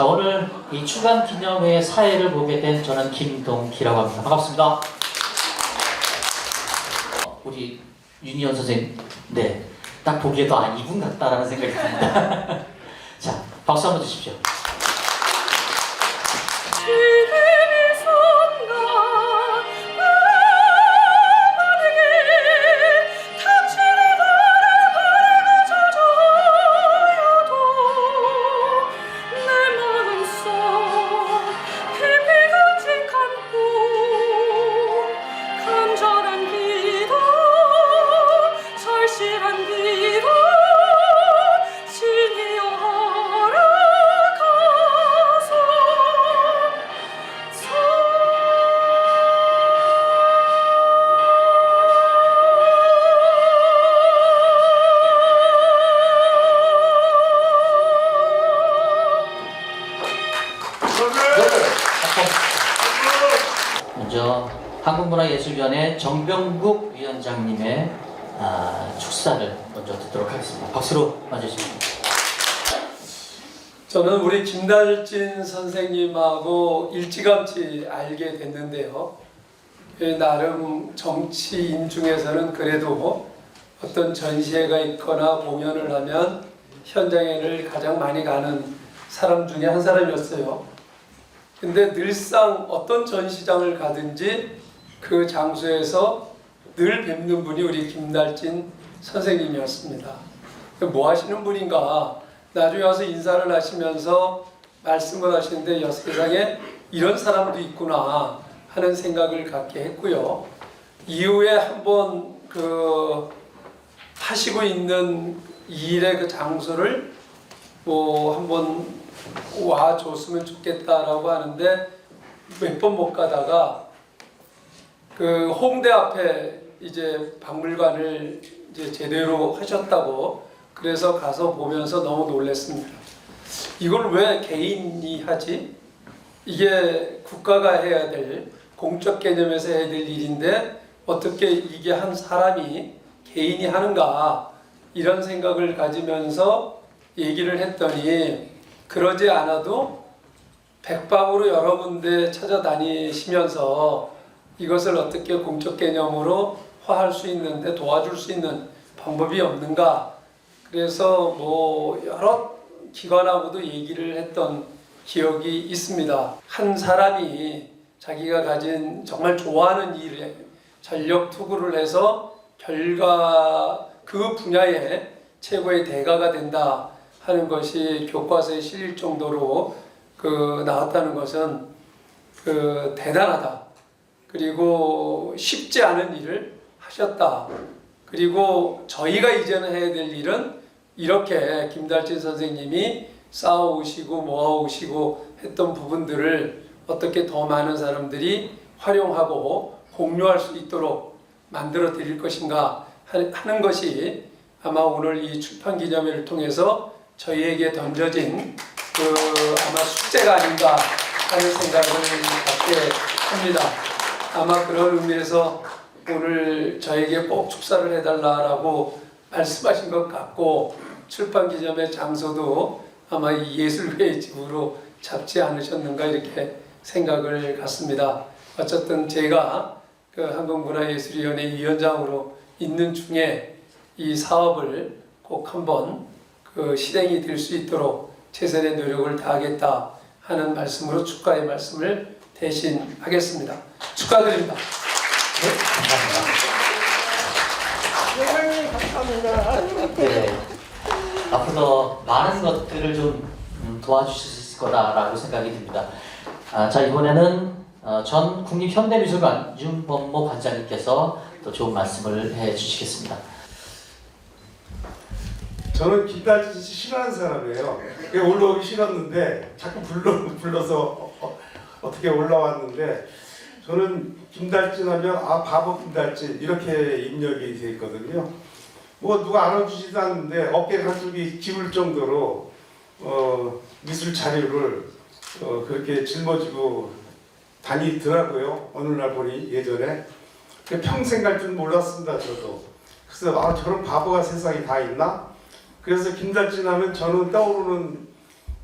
자, 오늘 이 주간 기념회의 사회를 보게 된 저는 김동기라고 합니다. 반갑습니다. 우리 윤희연 선생님, 네, 딱 보기에도 이분 같다라는 생각이 듭니다. 자, 박수 한번 주십시오. 먼저 한국문화예술위원회 정병국 위원장님의 축사를 먼저 듣도록 하겠습니다. 박수로 맞으십니다. 저는 우리 김달진 선생님하고 일찌감치 알게 됐는데요. 나름 정치인 중에서는 그래도 어떤 전시회가 있거나 공연을 하면 현장에를 가장 많이 가는 사람 중에 한 사람이었어요. 근데 늘상 어떤 전시장을 가든지 그 장소에서 늘 뵙는 분이 우리 김달진 선생님이었습니다. 뭐 하시는 분인가? 나중에 와서 인사를 하시면서 말씀을 하시는데 세상에 이런 사람도 있구나 하는 생각을 갖게 했고요. 이후에 한번 하시고 있는 일의 그 장소를 한번 와줬으면 좋겠다라고 하는데 몇 번 못 가다가 그 홍대 앞에 이제 박물관을 이제 제대로 하셨다고 그래서 가서 보면서 너무 놀랐습니다. 이걸 왜 개인이 하지? 이게 국가가 해야 될 공적 개념에서 해야 될 일인데 어떻게 이게 한 사람이 개인이 하는가 이런 생각을 가지면서 얘기를 했더니 그러지 않아도 백방으로 여러 군데 찾아다니시면서 이것을 어떻게 공적 개념으로 화할 수 있는데 도와줄 수 있는 방법이 없는가. 그래서 여러 기관하고도 얘기를 했던 기억이 있습니다. 한 사람이 자기가 가진 정말 좋아하는 일에 전력 투구를 해서 결과 그 분야에 최고의 대가가 된다 하는 것이 교과서에 실릴 정도로 나왔다는 것은 대단하다. 그리고 쉽지 않은 일을 하셨다. 그리고 저희가 이제는 해야 될 일은 이렇게 김달진 선생님이 쌓아오시고 모아오시고 했던 부분들을 어떻게 더 많은 사람들이 활용하고 공유할 수 있도록 만들어 드릴 것인가 하는 것이 아마 오늘 이 출판 기념회를 통해서 저희에게 던져진 아마 숙제가 아닌가 하는 생각을 갖게 합니다. 아마 그런 의미에서 오늘 저에게 꼭 축사를 해달라고 말씀하신 것 같고 출판 기념회 장소도 아마 이 예술회의 집으로 잡지 않으셨는가 이렇게 생각을 갖습니다. 어쨌든 제가 한국문화예술위원회 위원장으로 있는 중에 이 사업을 꼭 한번 실행이 될 수 있도록 최선의 노력을 다하겠다 하는 말씀으로 축하의 말씀을 대신 하겠습니다. 축하드립니다. 네, 감사합니다. 네, 앞으로 많은 것들을 좀 도와주실 수 있을 거다라고 생각이 듭니다. 자, 이번에는 전 국립현대미술관 윤범모 관장님께서 또 좋은 말씀을 해주시겠습니다. 저는 김달진 씨 싫어하는 사람이에요. 올라오기 싫었는데 자꾸 불러서 어떻게 올라왔는데 저는 김달진 하면 바보 김달진 이렇게 입력이 돼 있거든요. 누가 알아주지도 않는데 어깨 한쪽이 기울 정도로 미술 자료를 그렇게 짊어지고 다니더라고요. 어느 날 보니 예전에 평생 갈 줄 몰랐습니다. 저도. 그래서 저런 바보가 세상에 다 있나? 그래서 김달진 하면 저는 떠오르는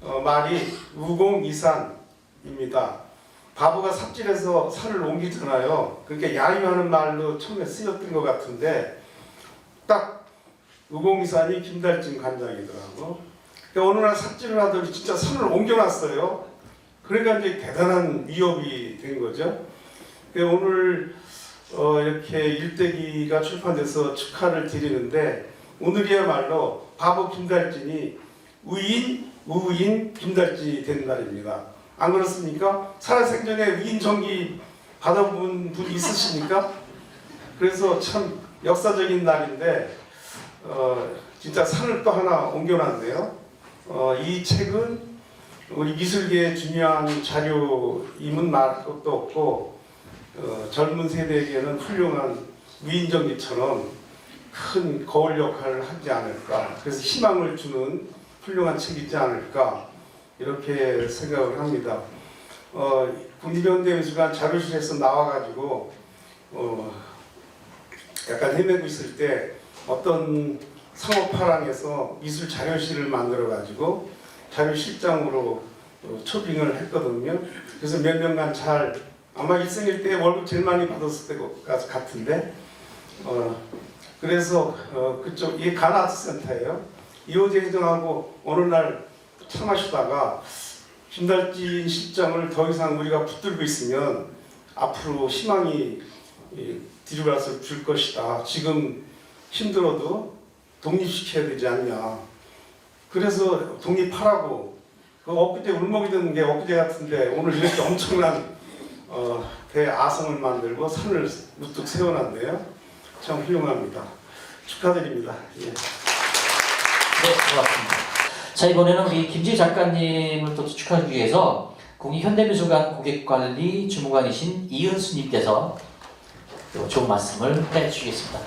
말이 우공이산입니다. 바보가 삽질해서 산을 옮기잖아요. 그러니까 야유하는 말로 처음에 쓰였던 것 같은데 딱 우공이산이 김달진 관장이더라고. 그러니까 어느 날 삽질을 하더니 진짜 산을 옮겨놨어요. 그러니까 이제 대단한 위협이 된 거죠. 그러니까 오늘 이렇게 일대기가 출판돼서 축하를 드리는데 오늘이야말로 바보 김달진이 우인 김달진이 된 날입니다. 안 그렇습니까? 살아생전에 위인 정기 받아본 분 있으십니까? 그래서 참 역사적인 날인데 진짜 산을 또 하나 옮겨놨네요. 이 책은 우리 미술계의 중요한 자료임은 말 것도 없고 젊은 세대에게는 훌륭한 위인정기처럼 큰 거울 역할을 하지 않을까. 그래서 희망을 주는 훌륭한 책이지 않을까 이렇게 생각을 합니다. 국립현대미술관 자료실에서 나와가지고 약간 헤매고 있을 때 어떤 상업파랑에서 미술 자료실을 만들어가지고 자료실장으로 초빙을 했거든요. 그래서 몇 년간 잘 아마 일생일 때 월급 제일 많이 받았을 것 같은데 그래서 그쪽 이게 가나아트센터예요. 이호재 회장하고 어느 날 차 마시다가 김달진 실장을 더 이상 우리가 붙들고 있으면 앞으로 희망이 뒤집어서 줄 것이다. 지금 힘들어도 독립시켜야 되지 않냐. 그래서 독립하라고. 엊그제 울먹이 드는 게 엊그제 같은데 오늘 이렇게 엄청난 대아성을 만들고 산을 우뚝 세워놨네요. 참 훌륭합니다. 축하드립니다. 예. 네, 고맙습니다. 자, 이번에는 우리 김지 작가님을 또 축하하기 위해서 국립현대미술관 고객관리 주무관이신 이은수님께서 또 좋은 말씀을 해주시겠습니다.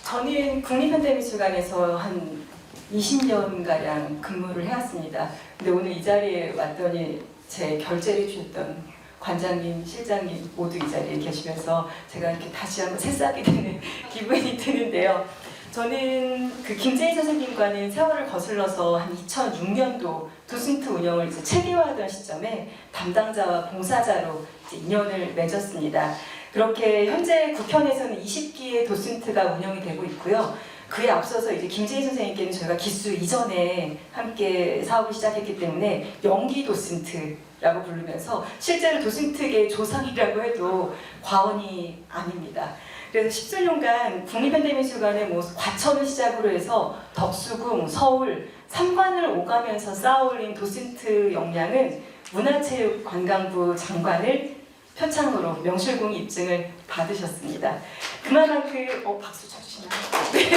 저는 국립현대미술관에서 한 20년가량 근무를 해왔습니다. 근데 오늘 이 자리에 왔더니 제 결재를 주셨던 관장님, 실장님 모두 이 자리에 계시면서 제가 이렇게 다시 한번 새싹이 되는 기분이 드는데요. 저는 그 김재희 선생님과는 세월을 거슬러서 한 2006년도 도슨트 운영을 이제 체계화하던 시점에 담당자와 봉사자로 이제 인연을 맺었습니다. 그렇게 현재 국현에서는 20기의 도슨트가 운영이 되고 있고요. 그에 앞서서 이제 김재희 선생님께는 저희가 기수 이전에 함께 사업을 시작했기 때문에 영기 도슨트라고 부르면서 실제로 도슨트계의 조상이라고 해도 과언이 아닙니다. 그래서 10수년간 국립현대미술관의 과천을 시작으로 해서 덕수궁, 서울, 삼관을 오가면서 쌓아올린 도슨트 역량은 문화체육관광부 장관을 표창으로 명실공 입증을 받으셨습니다. 그만큼 박수 쳐주시나요? 네.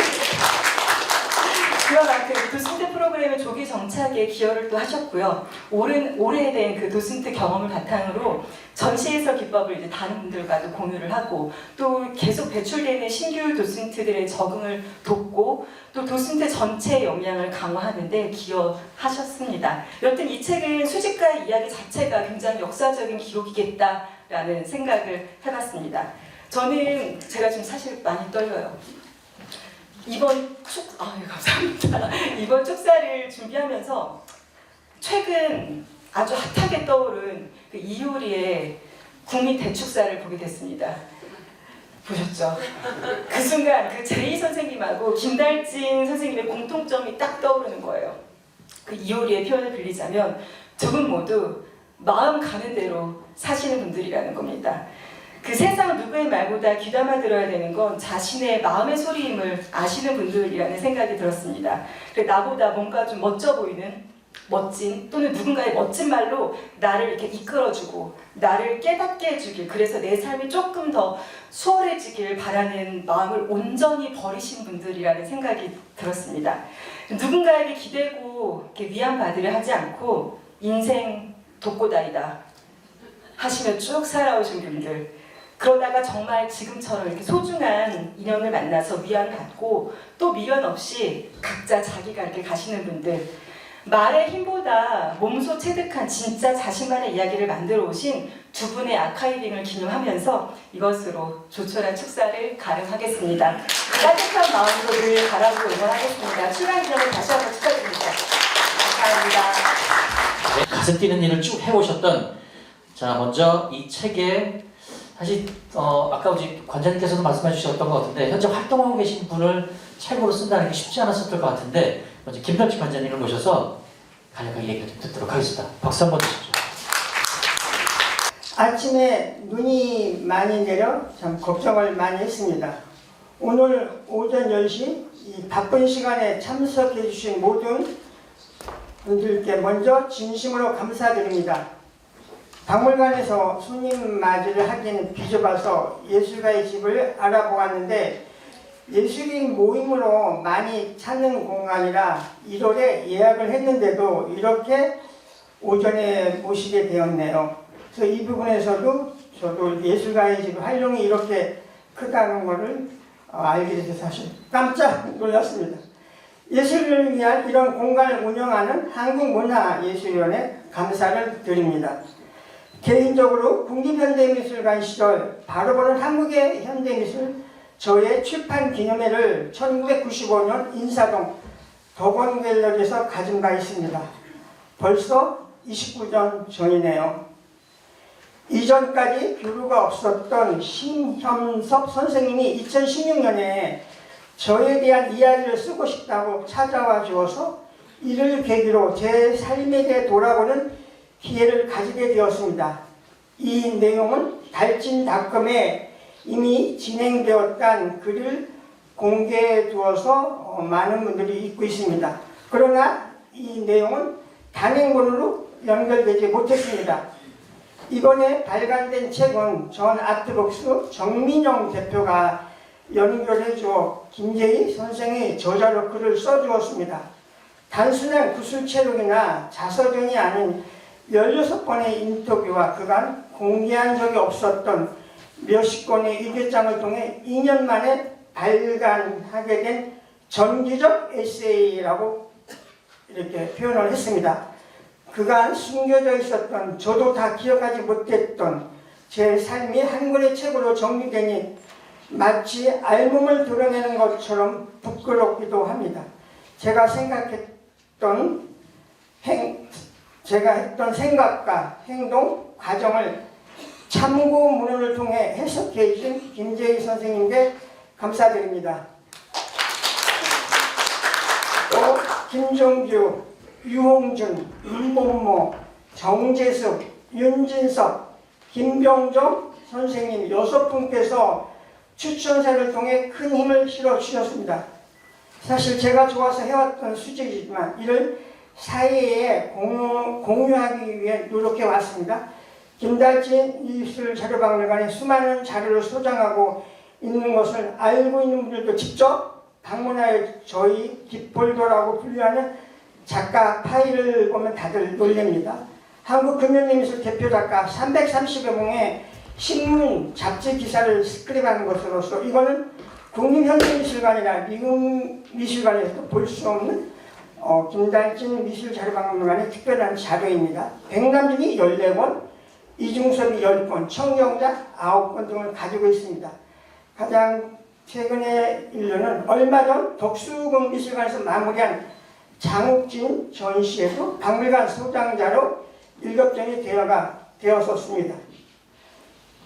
그만큼 도슨트 프로그램의 조기 정착에 기여를 또 하셨고요. 오래된 그 도슨트 경험을 바탕으로 전시해설 기법을 이제 다른 분들과도 공유를 하고 또 계속 배출되는 신규 도슨트들의 적응을 돕고 또 도슨트 전체의 역량을 강화하는 데 기여하셨습니다. 여튼 이 책은 수집가의 이야기 자체가 굉장히 역사적인 기록이겠다라는 생각을 해봤습니다. 제가 지금 사실 많이 떨려요. 감사합니다. 이번 축사를 준비하면서 최근 아주 핫하게 떠오른 그 이효리의 국민 대축사를 보게 됐습니다. 보셨죠? 그 순간 그 제이 선생님하고 김달진 선생님의 공통점이 딱 떠오르는 거예요. 그 이효리의 표현을 빌리자면 두 분 모두 마음 가는 대로 사시는 분들이라는 겁니다. 그 세상 누구의 말보다 귀담아 들어야 되는 건 자신의 마음의 소리임을 아시는 분들이라는 생각이 들었습니다. 나보다 뭔가 좀 멋져 보이는 멋진 또는 누군가의 멋진 말로 나를 이렇게 이끌어주고 나를 깨닫게 해주길, 그래서 내 삶이 조금 더 수월해지길 바라는 마음을 온전히 버리신 분들이라는 생각이 들었습니다. 누군가에게 기대고 이렇게 위안받으려 하지 않고 인생 돕고다이다 하시며 쭉 살아오신 분들, 그러다가 정말 지금처럼 이렇게 소중한 인연을 만나서 위안받고 또 미련 없이 각자 자기가 이렇게 가시는 분들, 말의 힘보다 몸소 체득한 진짜 자신만의 이야기를 만들어 오신 두 분의 아카이빙을 기념하면서 이것으로 조촐한 축사를 가름하겠습니다. 따뜻한 마음으로 늘 바라보고 응원하겠습니다. 출간 기념을 다시 한번 축하드립니다. 감사합니다. 가슴 뛰는 일을 쭉 해오셨던, 자 먼저 이 책에 사실 아까 우리 관장님께서도 말씀해 주셨던 것 같은데 현재 활동하고 계신 분을 책으로 쓴다는 게 쉽지 않았을 것 같은데 먼저 김남식 관장님을 모셔서 간략하게 얘기를 좀 듣도록 하겠습니다. 박수 한번 주십시오. 아침에 눈이 많이 내려 참 걱정을 많이 했습니다. 오늘 오전 10시 이 바쁜 시간에 참석해 주신 모든 분들께 먼저 진심으로 감사드립니다. 박물관에서 손님 맞이를 하기는 비좁아서 예술가의 집을 알아보았는데 예술인 모임으로 많이 찾는 공간이라 1월에 예약을 했는데도 이렇게 오전에 모시게 되었네요. 그래서 이 부분에서도 저도 예술가의 집 활용이 이렇게 크다는 것을 알게 돼서 사실 깜짝 놀랐습니다. 예술을 위한 이런 공간을 운영하는 한국문화예술위원회 감사를 드립니다. 개인적으로 국립현대미술관 시절 바로 보는 한국의 현대미술 저의 출판 기념회를 1995년 인사동 덕원갤러리에서 가진 바 있습니다. 벌써 29년 전이네요. 이전까지 교류가 없었던 심현섭 선생님이 2016년에 저에 대한 이야기를 쓰고 싶다고 찾아와 주어서 이를 계기로 제 삶에 대해 돌아보는 기회를 가지게 되었습니다. 이 내용은 달진닷컴에 이미 진행되었던 글을 공개해 두어서 많은 분들이 읽고 있습니다. 그러나 이 내용은 단행본으로 연결되지 못했습니다. 이번에 발간된 책은 전 아트북스 정민영 대표가 연결해 주어 김재희 선생의 저자로 글을 써주었습니다. 단순한 구술체록이나 자서전이 아닌 16번의 인터뷰와 그간 공개한 적이 없었던 몇십 건의 일기장을 통해 2년 만에 발간하게 된 전기적 에세이라고 이렇게 표현을 했습니다. 그간 숨겨져 있었던 저도 다 기억하지 못했던 제 삶이 한 권의 책으로 정리되니 마치 알몸을 드러내는 것처럼 부끄럽기도 합니다. 제가 했던 생각과 행동, 과정을 참고문헌을 통해 해석해 주신 김재희 선생님께 감사드립니다. 또 김종규, 유홍준, 윤범모, 정재숙, 윤진석, 김병정 선생님 6분께서 추천사를 통해 큰 힘을 실어주셨습니다. 사실 제가 좋아서 해왔던 수직이지만 이를 사회에 공유하기 위해 노력해 왔습니다. 김달진 미술자료박물관에 수많은 자료를 소장하고 있는 것을 알고 있는 분들도 직접 방문하여 저희 깃폴더라고 분류하는 작가 파일을 보면 다들 놀랍니다. 한국금연예미술 대표 작가 330여 명의 신문, 잡지 기사를 스크립한 것으로서 이거는 국립현대미술관이나 미국미술관에서도 볼 수 없는 김달진 미술자료박물관의 특별한 자료입니다. 백남준이 14권, 이중섭이 10권, 청경작 9권 등을 가지고 있습니다. 가장 최근의 일로는 얼마 전 덕수궁 미술관에서 마무리한 장욱진 전시에도 박물관 소장자로 일격전이 되었었습니다.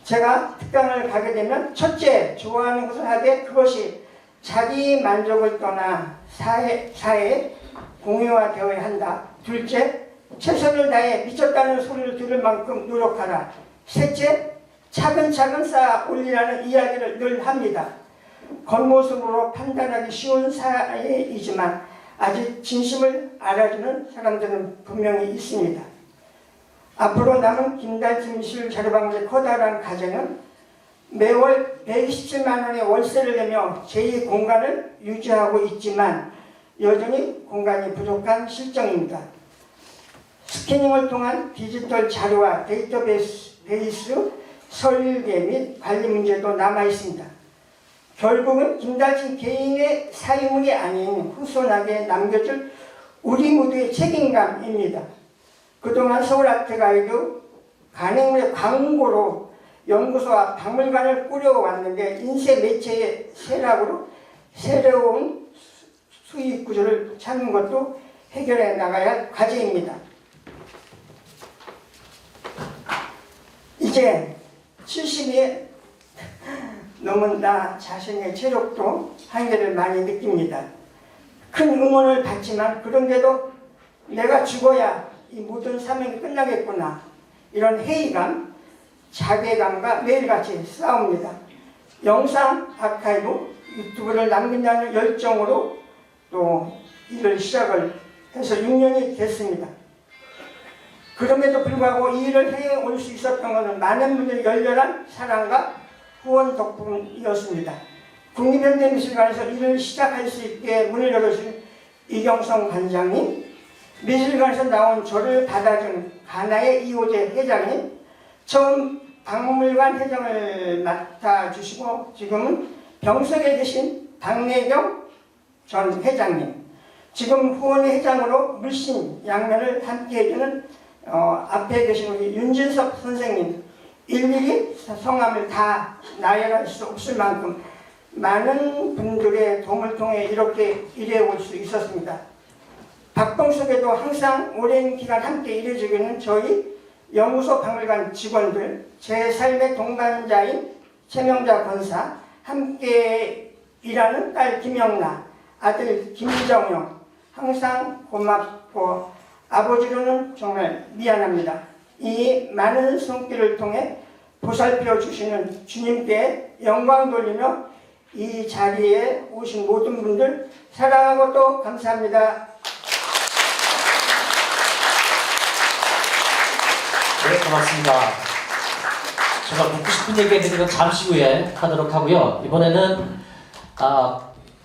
제가 특강을 가게 되면 첫째, 좋아하는 것을 하되 그것이 자기 만족을 떠나 사회에 공유화되어야 한다. 둘째, 최선을 다해 미쳤다는 소리를 들을 만큼 노력하라. 셋째, 차근차근 쌓아 올리라는 이야기를 늘 합니다. 겉모습으로 판단하기 쉬운 사회이지만 아직 진심을 알아주는 사람들은 분명히 있습니다. 앞으로 남은 김달진 미술자료박물관의 커다란 과제는 매월 127만 원의 월세를 내며 제2공간을 유지하고 있지만 여전히 공간이 부족한 실정입니다. 스캐닝을 통한 디지털 자료와 데이터베이스 설계 및 관리 문제도 남아 있습니다. 결국은 김달진 개인의 사유물이 아닌 후손에게 남겨줄 우리 모두의 책임감입니다. 그동안 서울아트가이드 간행물의 광고로 연구소와 박물관을 꾸려왔는데 인쇄 매체의 쇠락으로 새로운 수익 구조를 찾는 것도 해결해 나가야 할 과제입니다. 이제 70이 넘은 나 자신의 체력도 한계를 많이 느낍니다. 큰 응원을 받지만 그런데도 내가 죽어야 이 모든 사명이 끝나겠구나, 이런 회의감, 자괴감과 매일같이 싸웁니다. 영상 아카이브, 유튜브를 남긴다는 열정으로 또 일을 시작을 해서 6년이 됐습니다. 그럼에도 불구하고 이 일을 해올 수 있었던 것은 많은 분들의 열렬한 사랑과 후원 덕분이었습니다. 국립현대미술관에서 일을 시작할 수 있게 문을 열어준 이경성 관장님, 미술관에서 나온 저를 받아준 가나의 이호재 회장님, 처음 박물관 회장을 맡아주시고 지금은 병석에 계신 박내경 전 회장님, 지금 후원회 회장으로 물씬 양면을 함께 해주는 앞에 계신 우리 윤진석 선생님, 일일이 성함을 다 나열할 수 없을 만큼 많은 분들의 도움을 통해 이렇게 일해올 수 있었습니다. 박동석에도 항상 오랜 기간 함께 일해주기는 저희 연구소 박물관 직원들, 제 삶의 동반자인 최명자 권사, 함께 일하는 딸 김영나, 아들 김정영, 항상 고맙고 아버지로는 정말 미안합니다. 이 많은 손길을 통해 보살펴 주시는 주님께 영광 돌리며 이 자리에 오신 모든 분들 사랑하고 또 감사합니다. 네, 고맙습니다. 제가 묻고 싶은 얘기가 있는데 이건 잠시 후에 하도록 하고요. 이번에는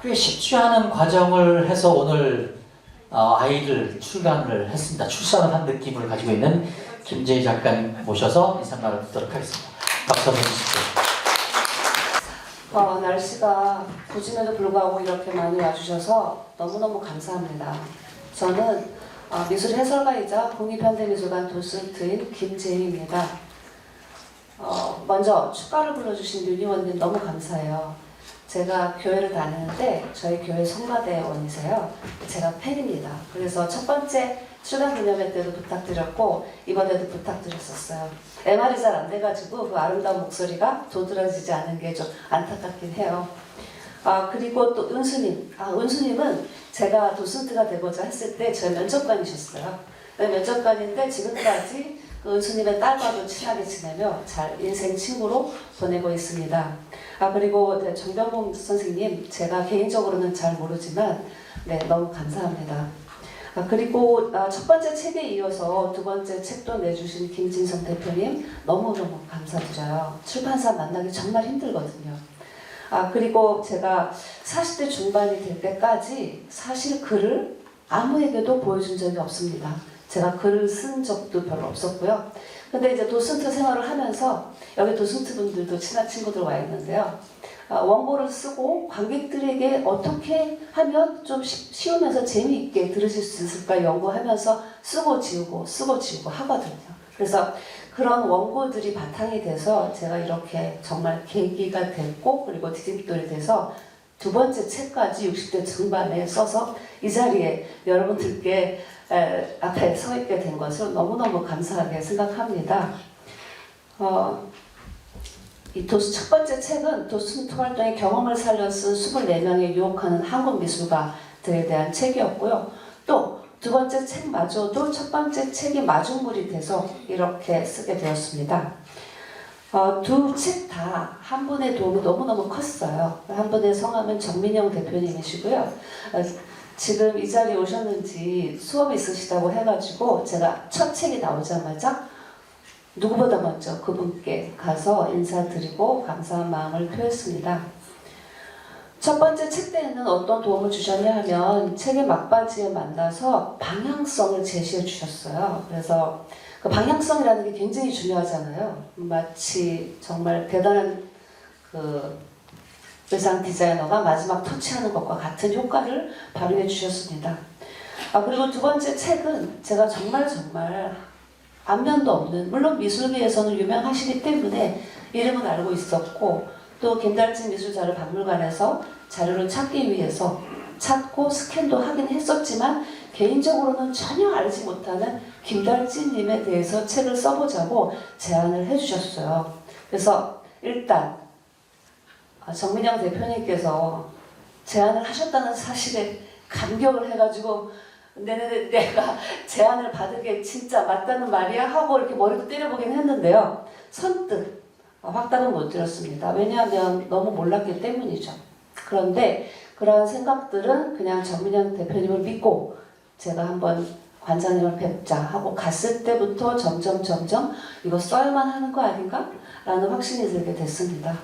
꽤 쉽지 않은 과정을 해서 오늘 아이를 출산을 했습니다. 출산을 한 느낌을 가지고 있는 김재희 작가님 모셔서 인사 나누도록 하겠습니다. 박수 한번 주십시오. 날씨가 부짐에도 불구하고 이렇게 많이 와주셔서 너무너무 감사합니다. 저는 미술 해설가이자 국립현대미술관 도슨트인 김재희입니다. 먼저 축가를 불러주신 윤희원님 너무 감사해요. 제가 교회를 다니는데 저희 교회 성가대원이세요. 제가 팬입니다. 그래서 첫 번째 출간 기념회 때도 부탁드렸고 이번에도 부탁드렸었어요. MR이 잘 안 돼가지고 그 아름다운 목소리가 도드라지지 않은 게 좀 안타깝긴 해요. 그리고 또 은수님. 은수님은 제가 도슨트가 되고자 했을 때 저희 면접관이셨어요. 면접관인데 지금까지 그 은수님의 딸과도 친하게 지내며 잘 인생 친구로 보내고 있습니다. 그리고 정병봉 선생님, 제가 개인적으로는 잘 모르지만 너무 감사합니다. 그리고 첫 번째 책에 이어서 두 번째 책도 내주신 김진성 대표님 너무너무 감사드려요. 출판사 만나기 정말 힘들거든요. 그리고 제가 40대 중반이 될 때까지 사실 글을 아무에게도 보여준 적이 없습니다. 제가 글을 쓴 적도 별로 없었고요. 근데 이제 도슨트 생활을 하면서 여기 도슨트 분들도 친한 친구들 와 있는데요. 원고를 쓰고 관객들에게 어떻게 하면 좀 쉬우면서 재미있게 들으실 수 있을까 연구하면서 쓰고 지우고 하거든요. 그래서 그런 원고들이 바탕이 돼서 제가 이렇게 정말 계기가 됐고 그리고 디딤돌이 돼서 두 번째 책까지 60대 중반에 써서 이 자리에 여러분들께 앞에 서 있게 된 것을 너무너무 감사하게 생각합니다. 이 첫 번째 책은 도슨트 활동의 경험을 살려 쓴 24명의 유혹하는 한국 미술가들에 대한 책이었고요. 또 두 번째 책마저도 첫 번째 책이 마중물이 돼서 이렇게 쓰게 되었습니다. 두 책 다 한 분의 도움이 너무너무 컸어요. 한 분의 성함은 정민영 대표님이시고요. 지금 이 자리에 오셨는지 수업이 있으시다고 해가지고 제가 첫 책이 나오자마자 누구보다 먼저 그분께 가서 인사드리고 감사한 마음을 표했습니다. 첫 번째 책 때에는 어떤 도움을 주셨냐 하면 책의 막바지에 만나서 방향성을 제시해 주셨어요. 그래서 그 방향성이라는 게 굉장히 중요하잖아요. 마치 정말 대단한 그 의상 디자이너가 마지막 터치하는 것과 같은 효과를 발휘해 주셨습니다. 그리고 두 번째 책은 제가 정말 안면도 없는, 물론 미술계에서는 유명하시기 때문에 이름은 알고 있었고 또 김달진 미술자료박물관에서 자료를 찾기 위해서 찾고 스캔도 하긴 했었지만 개인적으로는 전혀 알지 못하는 김달진님에 대해서 책을 써보자고 제안을 해주셨어요. 그래서 일단 정민영 대표님께서 제안을 하셨다는 사실에 감격을 해가지고 내가 제안을 받은 게 진짜 맞다는 말이야 하고 이렇게 머리도 때려보긴 했는데요. 선뜻 확답은 못 드렸습니다. 왜냐하면 너무 몰랐기 때문이죠. 그런데 그러한 생각들은 그냥 정민영 대표님을 믿고 제가 한번 관장님을 뵙자 하고 갔을 때부터 점점 이거 써야만 하는 거 아닌가? 라는 확신이 들게 됐습니다.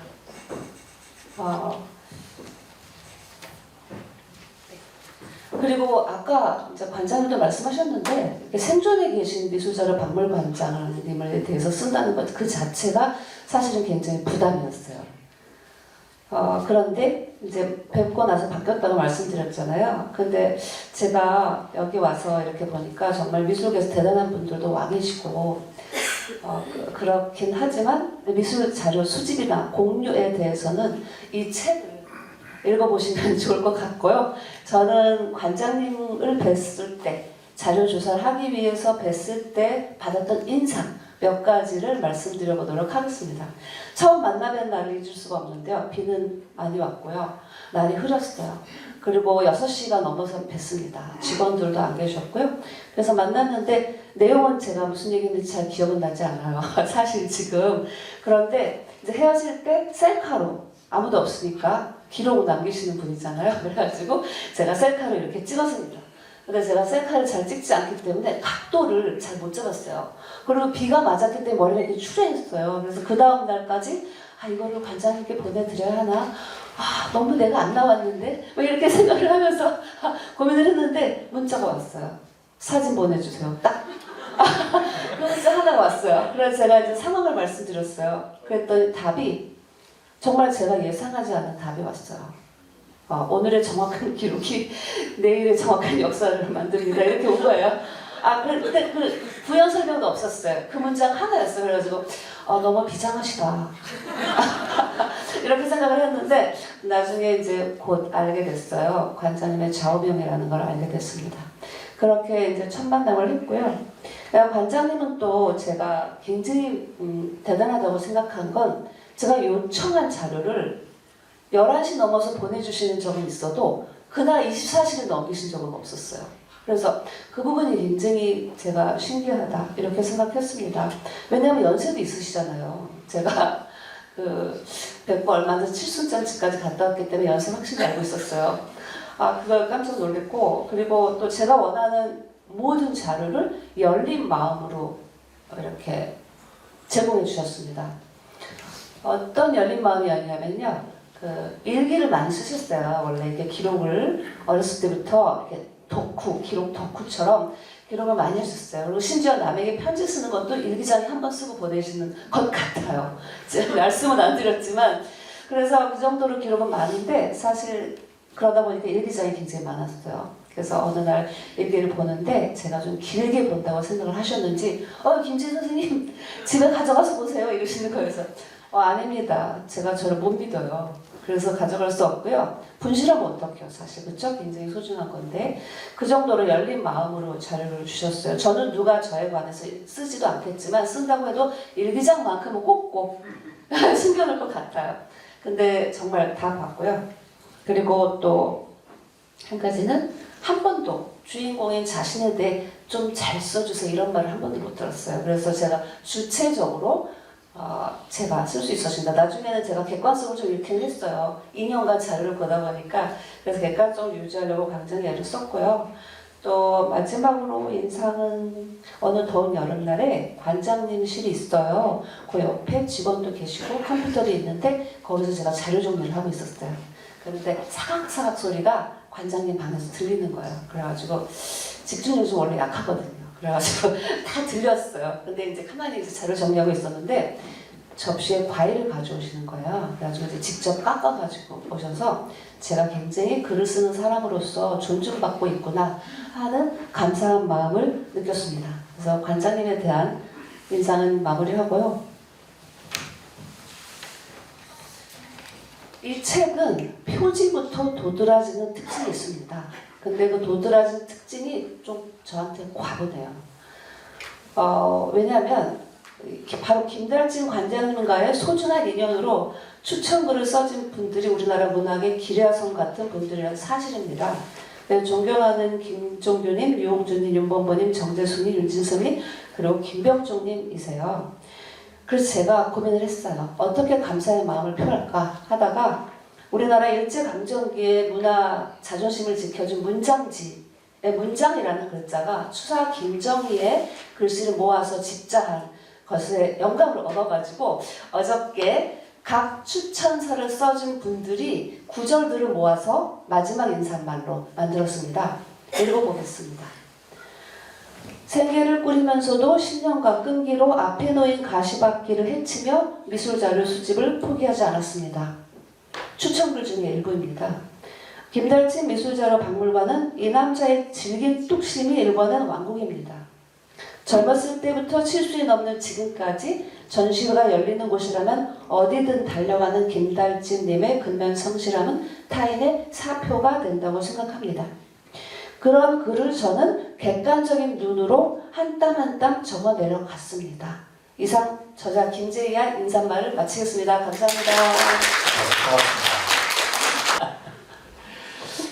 그리고 아까 이제 관장님도 말씀하셨는데 생존에 계신 미술자를 박물관장님에 대해서 쓴다는 것 그 자체가 사실은 굉장히 부담이었어요. 그런데 이제 뵙고 나서 바뀌었다고 말씀드렸잖아요. 근데 제가 여기 와서 이렇게 보니까 정말 미술계에서 대단한 분들도 와 계시고 그렇긴 하지만 미술 자료 수집이나 공유에 대해서는 이 책을 읽어보시면 좋을 것 같고요. 저는 관장님을 뵀을 때 자료 조사를 하기 위해서 뵀을 때 받았던 인상 몇 가지를 말씀드려보도록 하겠습니다. 처음 만나뵌 날을 잊을 수가 없는데요. 비는 많이 왔고요. 날이 흐렸어요. 그리고 6시가 넘어서 뵀습니다. 직원들도 안 계셨고요. 그래서 만났는데 내용은 제가 무슨 얘기인지 잘 기억은 나지 않아요. 사실 지금. 그런데 이제 헤어질 때 셀카로 아무도 없으니까 기록을 남기시는 분이잖아요. 그래가지고 제가 셀카로 이렇게 찍었습니다. 근데 제가 셀카를 잘 찍지 않기 때문에 각도를 잘 못 잡았어요. 그리고 비가 맞았기 때문에 머리가 이렇게 추레했어요. 그래서 그 다음 날까지 이거를 관장님께 보내드려야 하나? 너무 내가 안 나왔는데? 뭐 이렇게 생각을 하면서 고민을 했는데 문자가 왔어요. 사진 보내주세요. 딱. 그 문자 하나가 왔어요. 그래서 제가 이제 상황을 말씀드렸어요. 그랬더니 답이 정말 제가 예상하지 않은 답이 왔어요. 오늘의 정확한 기록이 내일의 정확한 역사를 만듭니다. 이렇게 온 거예요. 근데 그 부연 설명도 없었어요. 그 문장 하나였어요. 그래가지고 너무 비장하시다. 이렇게 생각을 했는데 나중에 이제 곧 알게 됐어요. 관장님의 좌우명이라는 걸 알게 됐습니다. 그렇게 이제 첫 만남을 했고요. 관장님은 또 제가 굉장히 대단하다고 생각한 건 제가 요청한 자료를 11시 넘어서 보내주시는 적은 있어도 그날 24시를 넘기신 적은 없었어요. 그래서 그 부분이 굉장히 제가 신기하다 이렇게 생각했습니다. 왜냐하면 연세도 있으시잖아요. 제가 뵙고 얼마 전에 칠순잔치까지 갔다 왔기 때문에 연세 확실히 알고 있었어요. 그걸 깜짝 놀랐고 그리고 또 제가 원하는 모든 자료를 열린 마음으로 이렇게 제공해 주셨습니다. 어떤 열린 마음이었냐면요. 일기를 많이 쓰셨어요. 원래 이렇게 기록을 어렸을 때부터 이렇게 기록 덕후처럼 기록을 많이 하셨어요. 그리고 심지어 남에게 편지 쓰는 것도 일기장에 한번 쓰고 보내시는 것 같아요. 제가 말씀은 안 드렸지만 그래서 그 정도로 기록은 많은데 사실 그러다 보니까 일기장이 굉장히 많았어요. 그래서 어느 날 일기를 보는데 제가 좀 길게 본다고 생각을 하셨는지 김진 선생님 집에 가져가서 보세요 이러시는 거예요. 그래서 아닙니다. 제가 저를 못 믿어요. 그래서 가져갈 수 없고요. 분실하면 어떡해요, 사실. 그쵸? 굉장히 소중한 건데. 그 정도로 열린 마음으로 자료를 주셨어요. 저는 누가 저에 관해서 쓰지도 않겠지만 쓴다고 해도 일기장만큼은 꼭꼭 숨겨놓을 것 같아요. 근데 정말 다 봤고요. 그리고 또 한 가지는 한 번도 주인공인 자신에 대해 좀 잘 써주세요 이런 말을 한 번도 못 들었어요. 그래서 제가 주체적으로 제가 쓸 수 있었습니다. 나중에는 제가 객관성을 좀 잃긴 했어요. 2년간 자료를 보다 보니까. 그래서 객관성을 유지하려고 굉장히 애를 썼고요. 또 마지막으로 인상은 어느 더운 여름날에 관장님실이 있어요. 그 옆에 직원도 계시고 컴퓨터도 있는데 거기서 제가 자료 정리를 하고 있었어요. 그런데 사각사각 소리가 관장님 방에서 들리는 거예요. 그래가지고 집중력이 원래 약하거든요. 그래가지고 다 들렸어요. 근데 이제 가만히 이제 자료 정리하고 있었는데 접시에 과일을 가져오시는 거예요. 그래가지고 이제 직접 깎아가지고 오셔서 제가 굉장히 글을 쓰는 사람으로서 존중받고 있구나 하는 감사한 마음을 느꼈습니다. 그래서 관장님에 대한 인상은 마무리하고요. 이 책은 표지부터 도드라지는 특징이 있습니다. 근데 그 도드라진 특징이 좀 저한테 과분해요. 왜냐하면 바로 김달진 관장님과의 소중한 인연으로 추천글을 써진 분들이 우리나라 문학의 기레아성 같은 분들이라는 사실입니다. 네, 존경하는 김종규님, 유홍준님, 윤범보님, 정재수님, 윤진섭님, 그리고 김병종님이세요. 그래서 제가 고민을 했어요. 어떻게 감사의 마음을 표할까 하다가 우리나라 일제강점기의 문화 자존심을 지켜준 문장지, 문장이라는 글자가 추사 김정희의 글씨를 모아서 집자한 것에 영감을 얻어가지고 어저께 각 추천서를 써준 분들이 구절들을 모아서 마지막 인사말로 만들었습니다. 읽어보겠습니다. 생계를 꾸리면서도 10년간 끈기로 앞에 놓인 가시밭길을 헤치며 미술자료 수집을 포기하지 않았습니다. 추천글 중에 일부입니다. 김달진 미술자료 박물관은 이 남자의 질긴 뚝심이 일궈낸 왕국입니다. 젊었을 때부터 70이 넘는 지금까지 전시회가 열리는 곳이라면 어디든 달려가는 김달진님의 근면 성실함은 타인의 사표가 된다고 생각합니다. 그런 글을 저는 객관적인 눈으로 한 땀 한 땀 적어 내려갔습니다. 이상 저자 김재희의 인사말을 마치겠습니다. 감사합니다. 고맙습니다.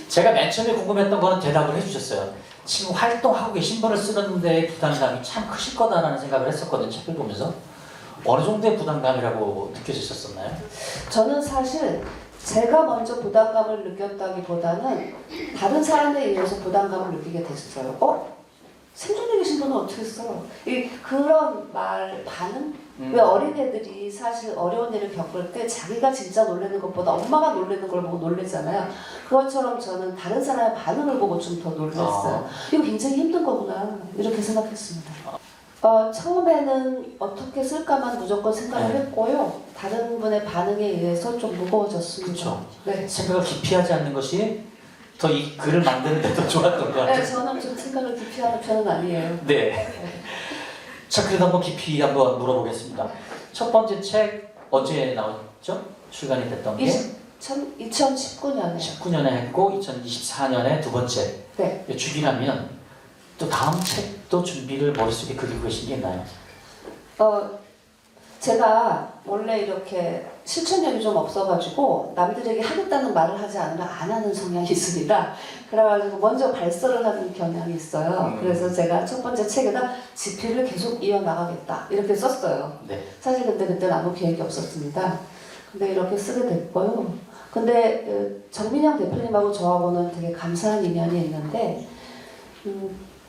제가 맨 처음에 궁금했던 거는 대답을 해주셨어요. 지금 활동하고 계신 분을 쓰는데 부담감이 참 크실 거다라는 생각을 했었거든요. 책을 보면서. 어느 정도의 부담감이라고 느껴지셨었나요? 저는 사실 제가 먼저 부담감을 느꼈다기보다는 다른 사람에 의해서 부담감을 느끼게 됐어요. 생존에 계신 분은 어떻게 써? 그런 말 반응? 왜 어린애들이 사실 어려운 일을 겪을 때 자기가 진짜 놀라는 것보다 엄마가 놀라는 걸 보고 놀라잖아요. 그것처럼 저는 다른 사람의 반응을 보고 좀 더 놀랐어요. 이거 굉장히 힘든 거구나 이렇게 생각했습니다. 처음에는 어떻게 쓸까만 무조건 생각을 했고요. 다른 분의 반응에 의해서 좀 무거워졌습니다. 그렇죠. 네. 생각을 깊이 하지 않는 것이 더 이 글을 만드는 데 더 좋았던 것 같아요. 네, 저는 좀 생각을 깊이 하는 편은 아니에요. 네. 자, 그래도 한번 깊이 한번 물어보겠습니다. 첫 번째 책 언제 나왔죠? 출간이 됐던 게? 2019년에. 19년에 했고 2024년에 두 번째. 네. 주기라면 또 다음 책도 준비를 머릿속에 그리고 계신 게 있나요? 제가 원래 이렇게 실천력이 좀 없어가지고 남들에게 하겠다는 말을 하지 않으면 안 하는 성향이 있습니다. 그래가지고 먼저 발설을 하는 경향이 있어요. 그래서 제가 첫 번째 책에다 집필을 계속 이어나가겠다 이렇게 썼어요. 네. 사실 근데 그때는 아무 계획이 없었습니다. 근데 이렇게 쓰게 됐고요. 근데 정민영 대표님하고 저하고는 되게 감사한 인연이 있는데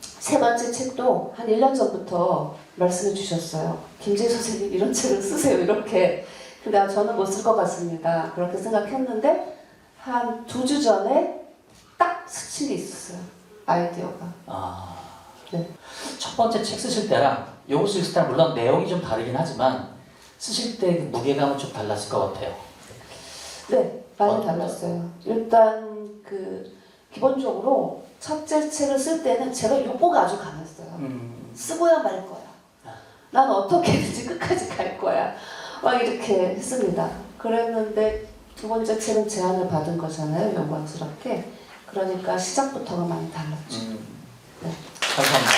세 번째 책도 한 1년 전부터 말씀해 주셨어요. 김재희 선생님 이런 책을 쓰세요 이렇게. 근데 저는 못 쓸 것 같습니다. 그렇게 생각했는데 한 2주 전에 딱 스친 게 있었어요. 아이디어가. 네. 첫 번째 책 쓰실 때랑 요거 쓰실 때랑 물론 내용이 좀 다르긴 하지만 쓰실 때 무게감은 좀 달랐을 것 같아요. 네, 많이 달랐어요. 일단 기본적으로 첫째 책을 쓸 때는 제가 욕구가 아주 강했어요. 쓰고야 말 거야. 난 어떻게든지 끝까지 갈 거야. 막 이렇게 했습니다. 그랬는데 두 번째 책은 제안을 받은 거잖아요. 영광스럽게. 그러니까 시작부터가 많이 달랐죠. 네. 감사합니다.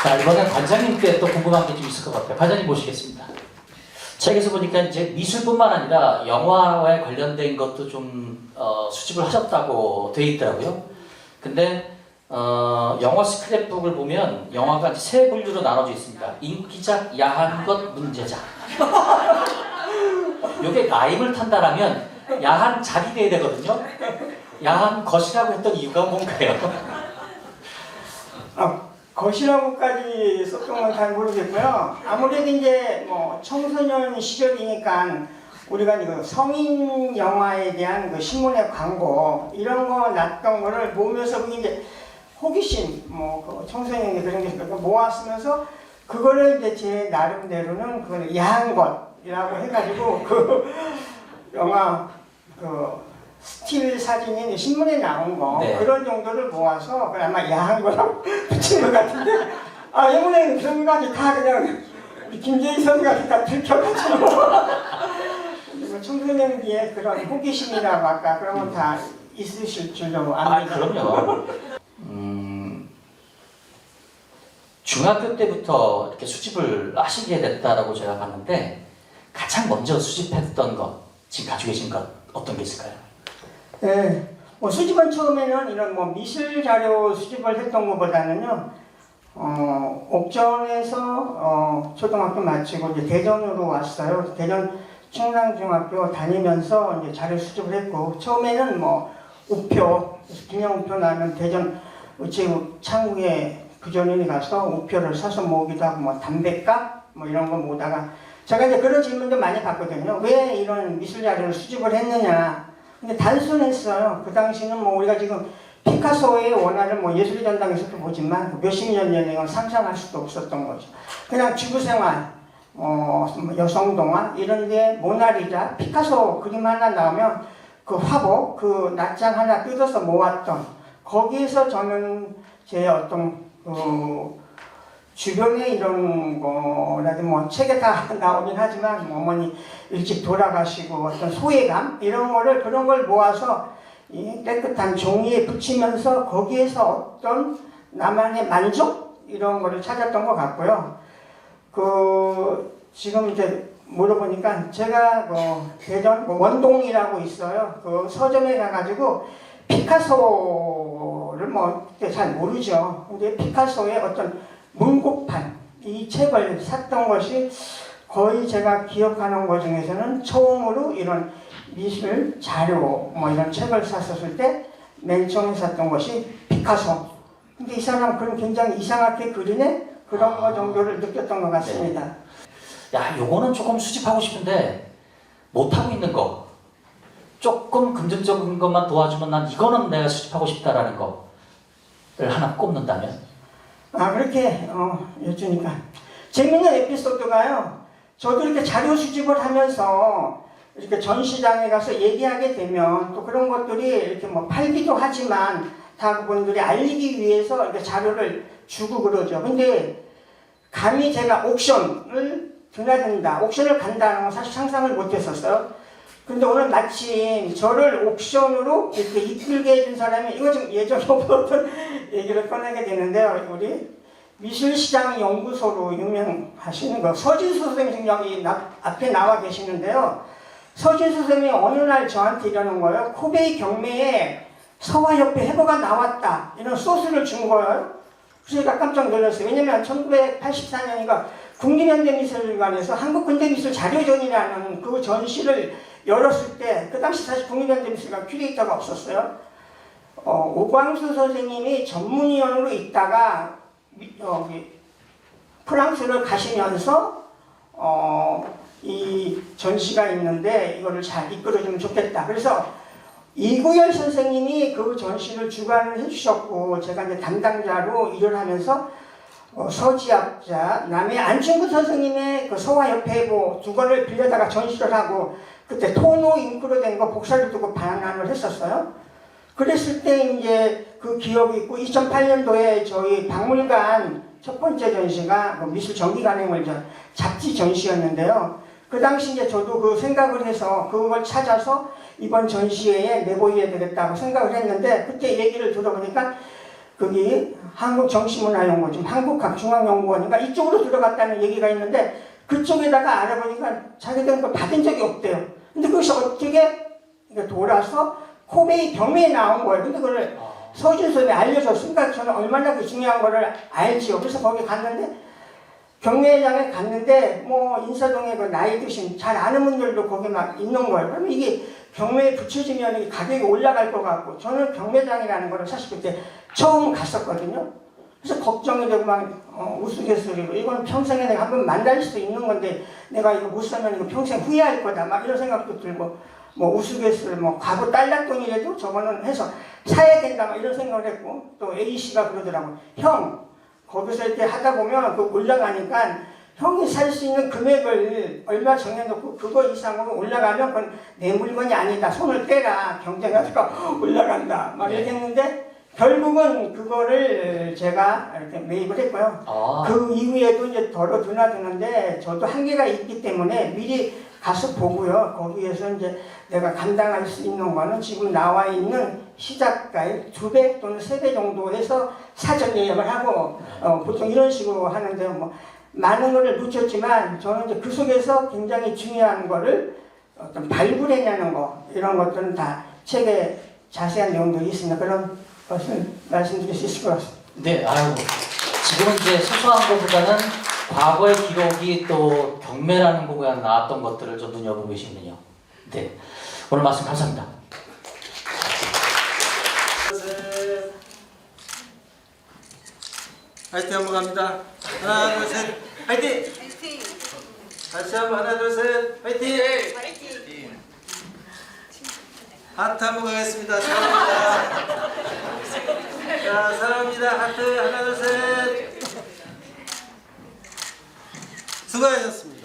자, 이번엔 관장님께 또 궁금한 게 좀 있을 것 같아요. 관장님 모시겠습니다. 책에서 보니까 이제 미술뿐만 아니라 영화에 관련된 것도 좀 수집을 하셨다고 되어 있더라고요. 근데 영화 스크랩북을 보면 영화가 이제 세 분류로 나눠져 있습니다. 인기작, 야한 것, 문제작. 이게 라임을 탄다라면 야한 작이 돼야 되거든요. 야한 것이라고 했던 이유가 뭔가요? 것이라고까지 썼던 건 잘 모르겠고요. 아무래도 이제 뭐 청소년 시절이니까 우리가 이거 성인 영화에 대한 그 신문의 광고 이런 거 났던 거를 보면서 그게 이제 호기심 그 청소년이 그런 게 모았으면서 그거를 이제 제 나름대로는 그 야한 것이라고 해가지고 그 영화 스틸 사진이 신문에 나온 거 네. 그런 정도를 모아서 아마 야한 거라고 붙인 것 같은데 이번에는 그런 거까지 다 그냥 김재희 선생님한테 다 들켜가지고 청소년기의 그런 호기심이라고 아까 그런 건 다 있으실 줄로 아, 압니다. 그럼요. 중학교 때부터 이렇게 수집을 하시게 됐다라고 제가 봤는데 가장 먼저 수집했던 것, 지금 가지고 계신 것 어떤 게 있을까요? 네, 뭐 수집은 처음에는 이런 뭐 미술 자료 수집을 했던 것보다는요, 옥천에서 초등학교 마치고 이제 대전으로 왔어요. 대전 충남중학교 다니면서 이제 자료 수집을 했고, 처음에는 뭐 우표, 기념 우표 나면 대전 우체국 창구에 부전인이 가서 우표를 사서 모으기도 하고, 뭐 담배값 뭐 이런 거 모으다가 제가 이제 그런 질문도 많이 받거든요. 왜 이런 미술 자료를 수집을 했느냐? 근데 단순했어요. 그 당시는 뭐 우리가 지금 피카소의 원화를 뭐 예술의 전당에서도 보지만 몇십 년 전에 이건 상상할 수도 없었던 거죠. 그냥 주부생활, 여성 동화 이런 데 모나리자, 피카소 그림 하나 나오면 그 화보, 그 낱장 하나 뜯어서 모았던 거기에서 저는 제 어떤 주변에 이런 거라도 뭐 책에 다 나오긴 하지만 어머니 일찍 돌아가시고 어떤 소외감 이런 거를 그런 걸 모아서 이 깨끗한 종이에 붙이면서 거기에서 어떤 나만의 만족 이런 거를 찾았던 것 같고요. 지금 이제 물어보니까 제가 대전 원동이라고 있어요. 그 서점에 가가지고 피카소를 뭐 그때 잘 모르죠. 근데 피카소의 어떤 문고판 이 책을 샀던 것이 거의 제가 기억하는 것 중에서는 처음으로 이런 미술 자료 뭐 이런 책을 샀었을 때 맨 처음에 샀던 것이 피카소. 근데 이 사람 그런 굉장히 이상하게 그리네 그런 거 정도를 느꼈던 것 같습니다. 야, 요거는 조금 수집하고 싶은데 못하고 있는 거, 조금 금전적인 것만 도와주면 난 이거는 내가 수집하고 싶다라는 거를 하나 꼽는다면? 그렇게 여쭈니까 재밌는 에피소드가요. 저도 이렇게 자료 수집을 하면서 이렇게 전시장에 가서 얘기하게 되면 또 그런 것들이 이렇게 뭐 팔기도 하지만 다 그분들이 알리기 위해서 이렇게 자료를 주고 그러죠. 근데 감히 제가 옥션을 드나든다, 옥션을 간다는 건 사실 상상을 못했었어요. 근데 오늘 마침 저를 옥션으로 이렇게 이끌게 해준 사람이 이거 좀 예전에 없었던 얘기를 꺼내게 되는데요. 우리 미술시장 연구소로 유명하시는 거 서진수 선생님 여기 앞에 나와 계시는데요. 서진수 선생님이 어느 날 저한테 이러는 거예요. 코베이 경매에 서화협회 해보가 나왔다. 이런 소스를 준 거예요. 그래서 제가 깜짝 놀랐어요. 왜냐면 1984년인가 국립현대미술관에서 한국근대미술 자료전이라는 그 전시를 열었을 때 그 당시 사실 국립현대미술관 큐레이터가 없었어요. 오광수 선생님이 전문위원으로 있다가 프랑스를 가시면서 이 전시가 있는데 이거를 잘 이끌어주면 좋겠다. 그래서 이구열 선생님이 그 전시를 주관을 해주셨고 제가 이제 담당자로 일을 하면서 서지학자, 남해 안충구 선생님의 그 서화협회보 두 권을 빌려다가 전시를 하고 그때 토노 잉크로 된 거 복사를 두고 반환을 했었어요. 그랬을 때 이제 그 기억이 있고 2008년도에 저희 박물관 첫 번째 전시가 미술 전기간행물 잡지 전시였는데요. 그 당시 이제 저도 그 생각을 해서 그걸 찾아서 이번 전시회에 내보여야 되겠다고 생각을 했는데 그때 얘기를 들어보니까 거기 한국정치문화연구원, 지금 한국각중앙연구원인가 이쪽으로 들어갔다는 얘기가 있는데 그쪽에다가 알아보니까 자기들은 그걸 받은 적이 없대요. 근데 그것이 어떻게 돌아서 코베이 경매에 나온 거예요. 근데 그걸 서진선이 알려줬으니까 저는 얼마나 그 중요한 거를 알지요. 그래서 거기 갔는데 경매장에 갔는데 뭐 인사동에 그 나이 드신 잘 아는 분들도 거기 막 있는 거예요. 그러면 이게 경매에 붙여지면 가격이 올라갈 것 같고 저는 경매장이라는 거를 사실 그때 처음 갔었거든요. 그래서 걱정이 되고 막 우스갯소리로 이건 평생에 내가 한번 만날 수 있는 건데 내가 이거 못 사면 이거 평생 후회할 거다 막 이런 생각도 들고 뭐 우스갯소리 뭐 과거 딸락돈이라도 저거는 해서 사야 된다 막 이런 생각을 했고 또 A씨가 그러더라고. 형 거기서 이렇게 하다 보면 그 올라가니까 형이 살 수 있는 금액을 얼마 정해놓고 그거 이상으로 올라가면 그건 내 물건이 아니다. 손을 떼라. 경쟁하다가 올라간다. 막 이렇게 했는데 결국은 그거를 제가 이렇게 매입을 했고요. 그 이후에도 이제 덜어 드나드는데 저도 한계가 있기 때문에 미리 가서 보고요. 거기에서 이제 내가 감당할 수 있는 거는 지금 나와 있는 시작가의 2배 또는 3배 정도 해서 사전 예약을 하고 보통 이런 식으로 하는데 뭐 많은 거를 놓쳤지만 저는 이제 그 속에서 굉장히 중요한 거를 어떤 발굴해내는 거 이런 것들은 다 책에 자세한 내용들이 있습니다. 그런 것을 말씀드릴 수 있을 것 같습니다. 네, 아유 지금은 이제 소소한 것보다는 과거의 기록이 또 경매라는 부분에 나왔던 것들을 좀 눈여보고 계시군요. 네, 오늘 말씀 감사합니다. 화이팅 한번 갑니다. 하나, 둘, 셋, 화이팅! 다시 한번 하나, 둘, 셋, 화이팅! 하트 한번 가겠습니다. 사랑합니다. 자, 사랑합니다. 하트 하나, 둘, 셋. 수고하셨습니다.